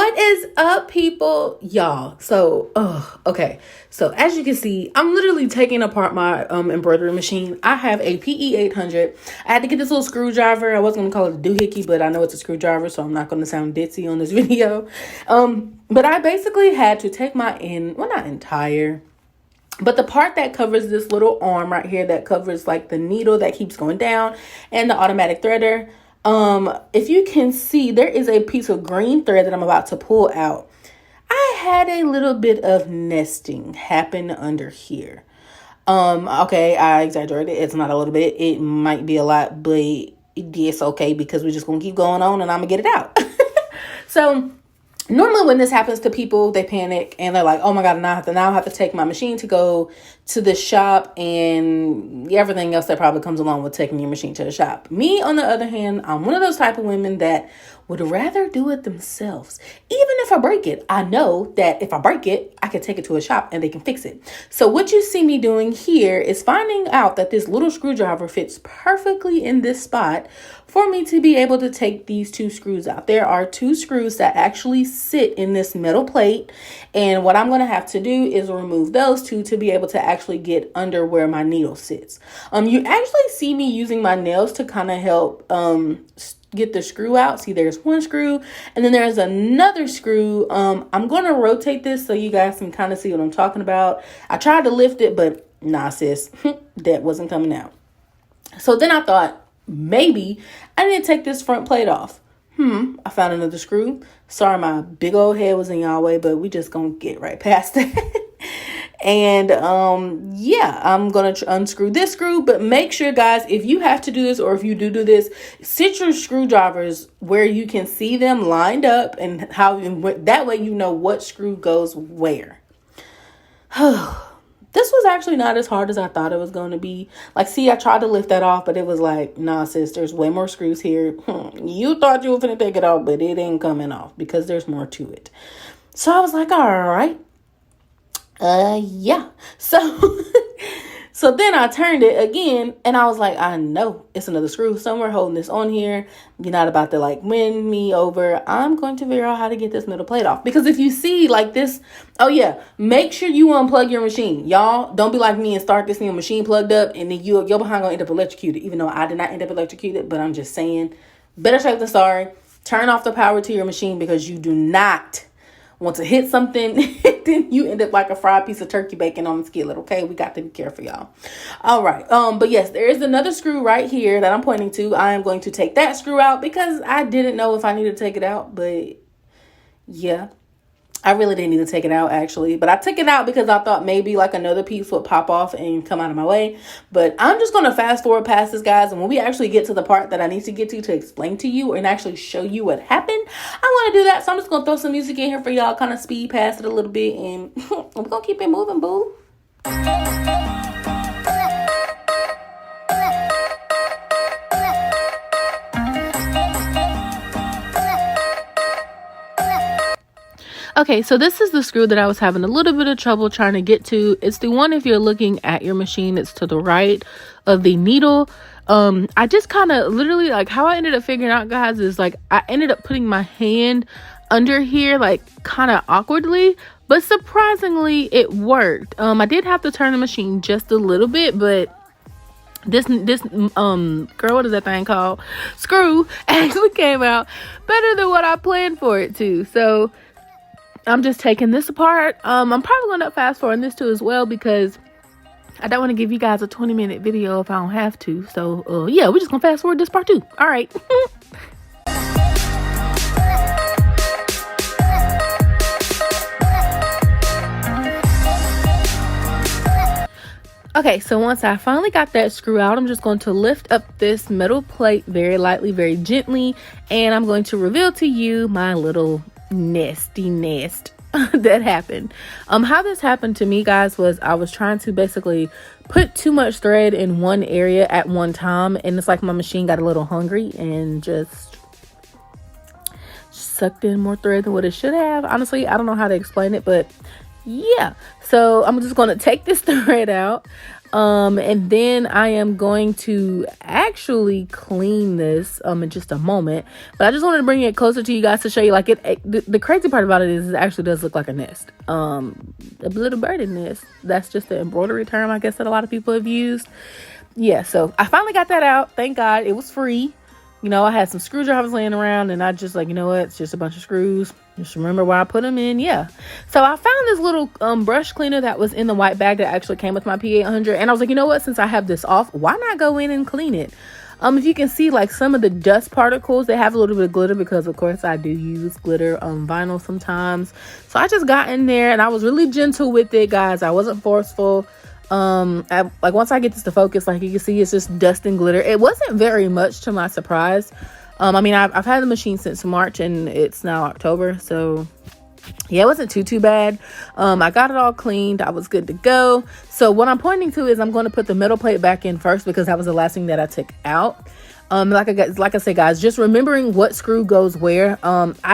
What is up, people? Y'all. Okay. So as you can see, I'm literally taking apart my embroidery machine. I have a PE800. I had to get this little screwdriver. I was going to call it a doohickey, but I know it's a screwdriver, so I'm not going to sound ditzy on this video. But I basically had to take my not entire, but the part that covers this little arm right here that covers like the needle that keeps going down and the automatic threader. If you can see, there is a piece of green thread that I'm about to pull out. I had a little bit of nesting happen under here. Okay, I exaggerated. It's not a little bit. It might be a lot, but it's okay because we're just going to keep going on and I'm going to get it out. So normally when this happens to people, they panic and they're like, oh my God, now I have to take my machine to go to the shop and everything else that probably comes along with taking your machine to the shop. Me, on the other hand, I'm one of those type of women that would rather do it themselves. Even if I break it, I know that if I break it, I can take it to a shop and they can fix it. So what you see me doing here is finding out that this little screwdriver fits perfectly in this spot for me to be able to take these two screws out. There are two screws that actually sit in this metal plate. And what I'm going to have to do is remove those two to be able to actually get under where my needle sits. You actually see me using my nails to kind of help get the screw out. See, there's one screw and then there's another screw. I'm going to rotate this so you guys can kind of see what I'm talking about. I tried to lift it, but nah, sis, that wasn't coming out. So then I thought, maybe I need to take this front plate off. I found another screw. Sorry, my big old head was in y'all way, but we just gonna get right past that. And yeah, I'm gonna unscrew this screw, but make sure, guys, if you have to do this or if you do this, sit your screwdrivers where you can see them lined up and that way you know what screw goes where. This was actually not as hard as I thought it was going to be. Like, see, I tried to lift that off, but it was like, nah, sis, there's way more screws here. You thought you were going to take it off, but it ain't coming off because there's more to it. So I was like, all right. Yeah. So then I turned it again and I was like, I know it's another screw somewhere holding this on here. You're not about to like win me over. I'm going to figure out how to get this metal plate off. Because if you see like this, oh yeah, make sure you unplug your machine. Y'all don't be like me and start this new machine plugged up and then you're behind gonna end up electrocuted. Even though I did not end up electrocuted, but I'm just saying, better safe than sorry. Turn off the power to your machine because you do not want to hit something, then you end up like a fried piece of turkey bacon on the skillet. Okay, we got to be careful, y'all. All right. But yes, there is another screw right here that I'm pointing to. I am going to take that screw out because I didn't know if I needed to take it out, but yeah, I really didn't need to take it out actually, but I took it out because I thought maybe like another piece would pop off and come out of my way. But I'm just going to fast forward past this, guys. And when we actually get to the part that I need to get to explain to you and actually show you what happened, I want to do that. So I'm just going to throw some music in here for y'all, kind of speed past it a little bit, and we're going to keep it moving, boo. Okay, so this is the screw that I was having a little bit of trouble trying to get to. It's the one, if you're looking at your machine, it's to the right of the needle. I just kind of literally, like, how I ended up figuring out, guys, is like I ended up putting my hand under here like kind of awkwardly, but surprisingly it worked. I did have to turn the machine just a little bit, but this girl, what is that thing called, screw, actually came out better than what I planned for it to. So I'm just taking this apart. I'm probably going to fast forward this too as well because I don't want to give you guys a 20-minute video if I don't have to. So yeah, we're just gonna fast forward this part too. All right. Okay, so once I finally got that screw out, I'm just going to lift up this metal plate very lightly, very gently, and I'm going to reveal to you my little nasty nest that happened. How this happened to me, guys, was I was trying to basically put too much thread in one area at one time, and it's like my machine got a little hungry and just sucked in more thread than what it should have. Honestly, I don't know how to explain it, but yeah. So I'm just going to take this thread out. And then I am going to actually clean this in just a moment, but I just wanted to bring it closer to you guys to show you, like, the crazy part about it is it actually does look like a nest, a little birdie nest. That's just the embroidery term, I guess, that a lot of people have used. Yeah, so I finally got that out. Thank God. It was free. You know, I had some screwdrivers laying around, and I just like, you know what? It's just a bunch of screws. Just remember where I put them in. Yeah. So I found this little brush cleaner that was in the white bag that actually came with my PE800. And I was like, you know what? Since I have this off, why not go in and clean it? If you can see, like, some of the dust particles, they have a little bit of glitter because, of course, I do use glitter on vinyl sometimes. So I just got in there, and I was really gentle with it, guys. I wasn't forceful. Like, once I get this to focus, like, you can see it's just dust and glitter. It wasn't very much, to my surprise. I mean, I've had the machine since March, and it's now October, so yeah, it wasn't too bad. I got it all cleaned. I was good to go. So what I'm pointing to is I'm going to put the metal plate back in first, because that was the last thing that I took out. Like I said, guys, just remembering what screw goes where.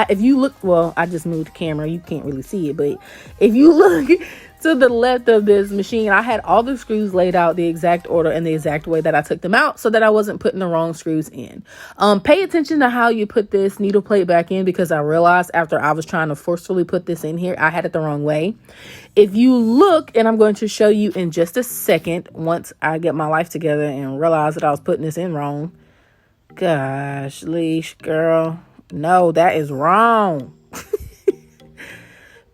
If you look, well, I just moved the camera, you can't really see it, but if you look to the left of this machine, I had all the screws laid out the exact order and the exact way that I took them out, so that I wasn't putting the wrong screws in. Pay attention to how you put this needle plate back in, because I realized after I was trying to forcefully put this in here, I had it the wrong way. If you look, and I'm going to show you in just a second, once I get my life together and realize that I was putting this in wrong. Gosh, leash, girl. No, that is wrong.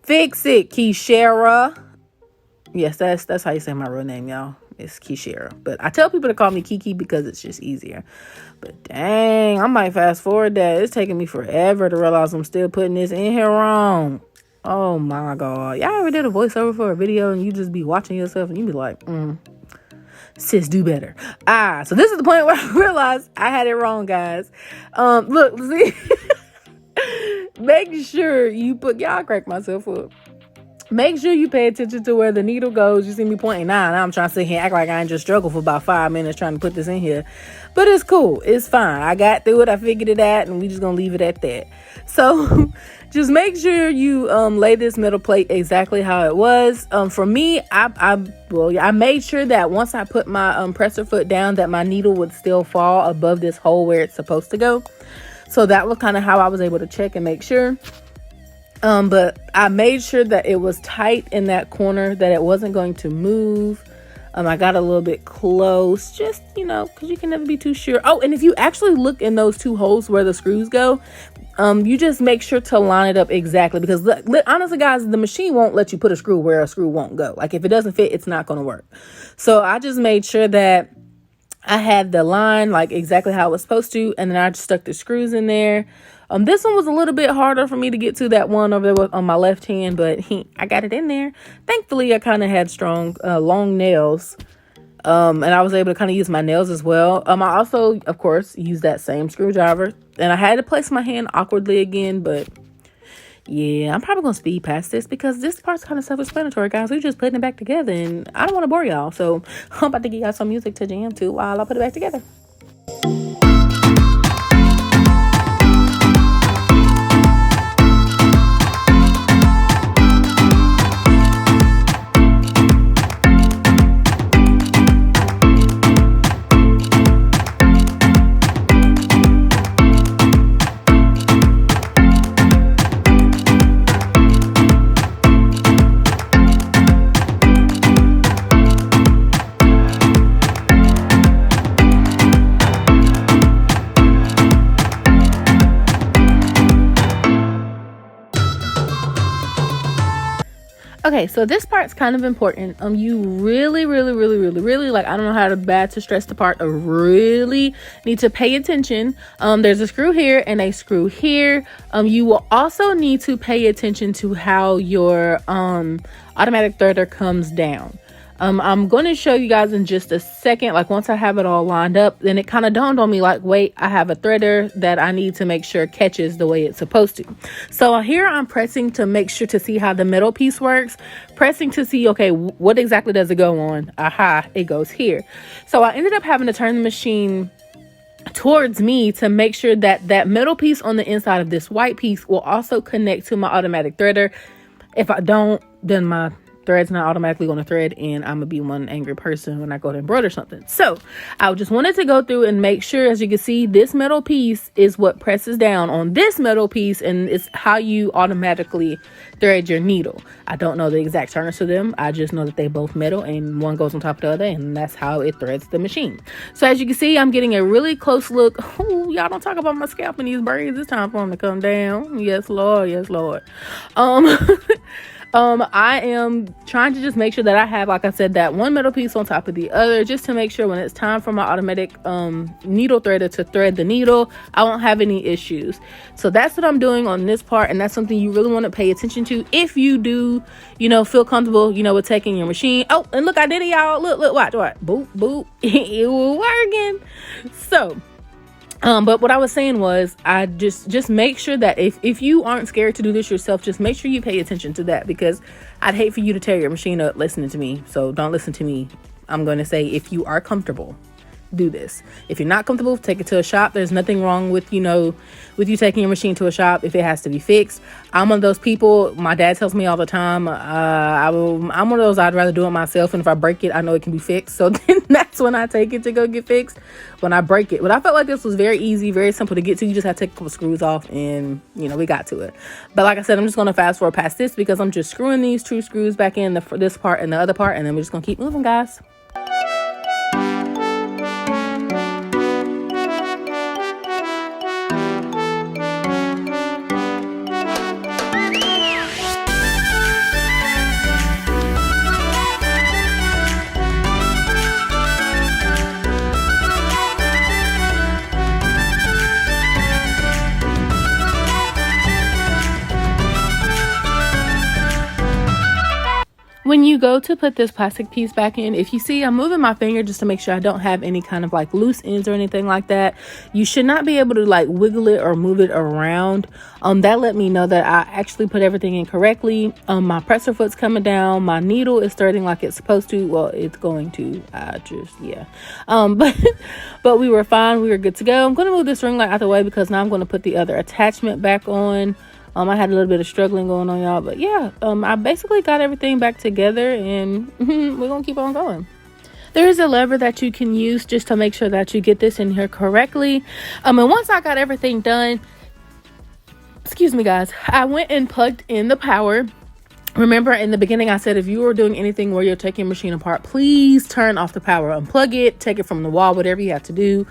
Fix it, Keishara. Yes, that's how you say my real name, y'all. It's Keishara. But I tell people to call me Kiki because it's just easier. But dang, I might fast forward that. It's taking me forever to realize I'm still putting this in here wrong. Oh my God. Y'all ever did a voiceover for a video and you just be watching yourself and you be like, sis, do better. So this is the point where I realized I had it wrong, guys. Look, see, make sure you put, y'all crack myself up. Make sure you pay attention to where the needle goes. You see me pointing now I'm trying to sit here and act like I ain't just struggled for about 5 minutes trying to put this in here. But it's cool. It's fine. I got through it. I figured it out, and we just gonna leave it at that. So just make sure you lay this metal plate exactly how it was. For me, I made sure that once I put my presser foot down, that my needle would still fall above this hole where it's supposed to go. So that was kind of how I was able to check and make sure. But I made sure that it was tight in that corner, that it wasn't going to move. I got a little bit close, just, you know, because you can never be too sure. Oh, and if you actually look in those 2 holes where the screws go, you just make sure to line it up exactly, because honestly, guys, the machine won't let you put a screw where a screw won't go. Like, if it doesn't fit, it's not going to work. So I just made sure that I had the line like exactly how it was supposed to, and then I just stuck the screws in there. This one was a little bit harder for me to get to, that one over there on my left hand, but I got it in there. Thankfully, I kind of had strong, long nails, and I was able to kind of use my nails as well. I also, of course, used that same screwdriver, and I had to place my hand awkwardly again, but yeah, I'm probably going to speed past this because this part's kind of self-explanatory, guys. We're just putting it back together, and I don't want to bore y'all, so I'm about to give y'all some music to jam to while I put it back together. Okay, so this part's kind of important. You really, like, I don't know how bad to stress the part, really need to pay attention. There's a screw here and a screw here. You will also need to pay attention to how your automatic threader comes down. I'm going to show you guys in just a second. Like, once I have it all lined up, then it kind of dawned on me, like, wait, I have a threader that I need to make sure catches the way it's supposed to. So here I'm pressing to make sure to see how the middle piece works, pressing to see, okay, what exactly does it go on? Aha, it goes here. So I ended up having to turn the machine towards me to make sure that that middle piece on the inside of this white piece will also connect to my automatic threader. If I don't, then my thread's not automatically going to thread, and I'm gonna be one angry person when I go to embroider something. So I just wanted to go through and make sure, as you can see, this metal piece is what presses down on this metal piece, and it's how you automatically thread your needle. I don't know the exact turners to them. I just know that they both metal and one goes on top of the other, and that's how it threads the machine. So as you can see, I'm getting a really close look. Oh, y'all don't talk about my scalp and these braids. It's time for them to come down. Yes, Lord. Yes, Lord. I am trying to just make sure that I have, like I said, that one metal piece on top of the other, just to make sure when it's time for my automatic needle threader to thread the needle, I won't have any issues. So that's what I'm doing on this part, and that's something you really want to pay attention to if you do, you know, feel comfortable, you know, with taking your machine. Oh, and look, I did it, y'all. Look, watch. Boop, boop. It will working. So but what I was saying was, I just make sure that if you aren't scared to do this yourself, just make sure you pay attention to that, because I'd hate for you to tear your machine up listening to me. So don't listen to me. I'm going to say, if you are comfortable, do this. If you're not comfortable, take it to a shop. There's nothing wrong with, you know, with you taking your machine to a shop if it has to be fixed. I'm one of those people. My dad tells me all the time, I'm one of those, I'd rather do it myself, and if I break it, I know it can be fixed. So then that's when I take it to go get fixed, when I break it. But I felt like this was very easy, very simple to get to. You just have to take a couple screws off, and you know, we got to it. But like I said, I'm just going to fast forward past this, because I'm just screwing these two screws back in, this part and the other part, and then we're just going to keep moving, guys. When you go to put this plastic piece back in, if you see I'm moving my finger just to make sure I don't have any kind of like loose ends or anything like that, you should not be able to like wiggle it or move it around. That let me know that I actually put everything in correctly. My presser foot's coming down, my needle is threading like it's supposed to. Well, it's going to. But we were fine, we were good to go. I'm going to move this ring light out the way, because now I'm going to put the other attachment back on. I had a little bit of struggling going on, y'all, but yeah, I basically got everything back together, and we're gonna keep on going. There is a lever that you can use just to make sure that you get this in here correctly. And once I got everything done, excuse me guys, I went and plugged in the power. Remember in the beginning I said, if you are doing anything where you're taking your machine apart, please turn off the power, unplug it, take it from the wall, whatever you have to do.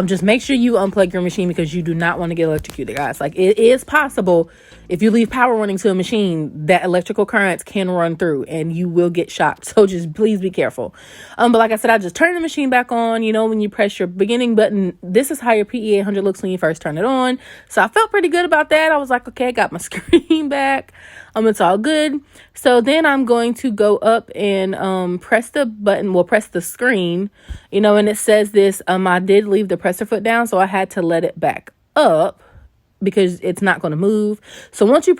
Just make sure you unplug your machine, because you do not want to get electrocuted, guys. Like, it is possible, if you leave power running to a machine, that electrical currents can run through and you will get shocked. So just please be careful. But like I said, I just turned the machine back on. You know, when you press your beginning button, this is how your PE800 looks when you first turn it on. So I felt pretty good about that. I was like, okay, I got my screen back. It's all good. So then I'm going to go up and press the button, press the screen, you know, and it says this, I did leave the presser foot down, so I had to let it back up, because it's not going to move. So once you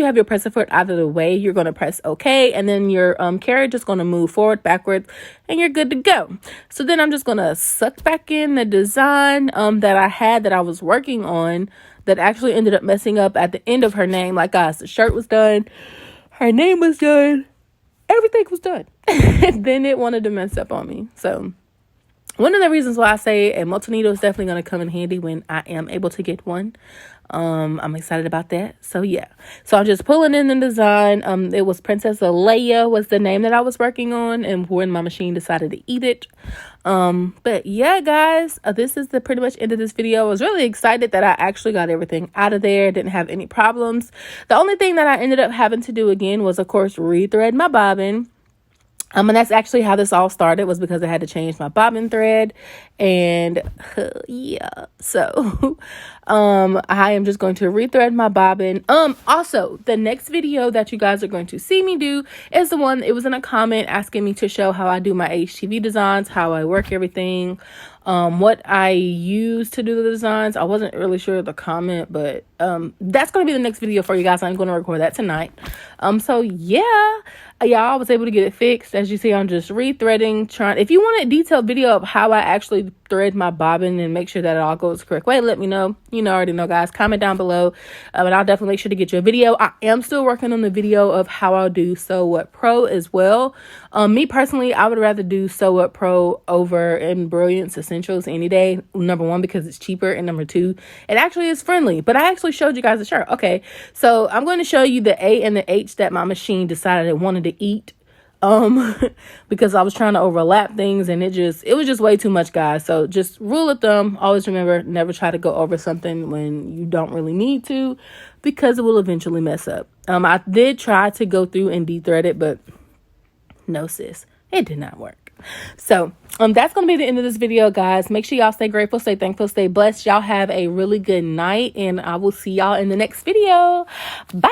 have your presser foot out of the way, you're going to press OK, and then your carriage is going to move forward, backwards, and you're good to go. So then I'm just going to suck back in the design that I was working on, that actually ended up messing up at the end of her name. Like, guys, the shirt was done, her name was done, everything was done. And then it wanted to mess up on me. So one of the reasons why I say a multi-needle is definitely going to come in handy when I am able to get one. I'm excited about that. So yeah, so I'm just pulling in the design. It was Princess Leia was the name that I was working on, and when my machine decided to eat it. But yeah, guys, this is the pretty much end of this video. I was really excited that I actually got everything out of there, didn't have any problems. The only thing that I ended up having to do again was, of course, rethread my bobbin. And that's actually how this all started, was because I had to change my bobbin thread. And yeah, so I am just going to rethread my bobbin. Also, the next video that you guys are going to see me do is the one, it was in a comment asking me to show how I do my HTV designs, how I work everything, what I use to do the designs. I wasn't really sure of the comment, but that's going to be the next video for you guys. I'm going to record that tonight. So yeah, I was able to get it fixed. As you see, I'm just rethreading, if you want a detailed video of how I actually thread my bobbin and make sure that it all goes the correct way, let me know. Already know, guys. Comment down below, and I'll definitely make sure to get you a video. I am still working on the video of how I'll do Sew What Pro as well. Me personally, I would rather do Sew What Pro over Embroidered Essentials any day. Number one, because it's cheaper, and number two, it actually is friendly. But I actually showed you guys the shirt. Okay, so I'm going to show you the A and the H that my machine decided it wanted to eat, because I was trying to overlap things, and it was just way too much, guys. So just rule of thumb, always remember, never try to go over something when you don't really need to, because it will eventually mess up. I did try to go through and de-thread it, but no, sis, it did not work. So that's gonna be the end of this video, guys. Make sure y'all stay grateful, stay thankful, stay blessed. Y'all have a really good night, and I will see y'all in the next video. Bye.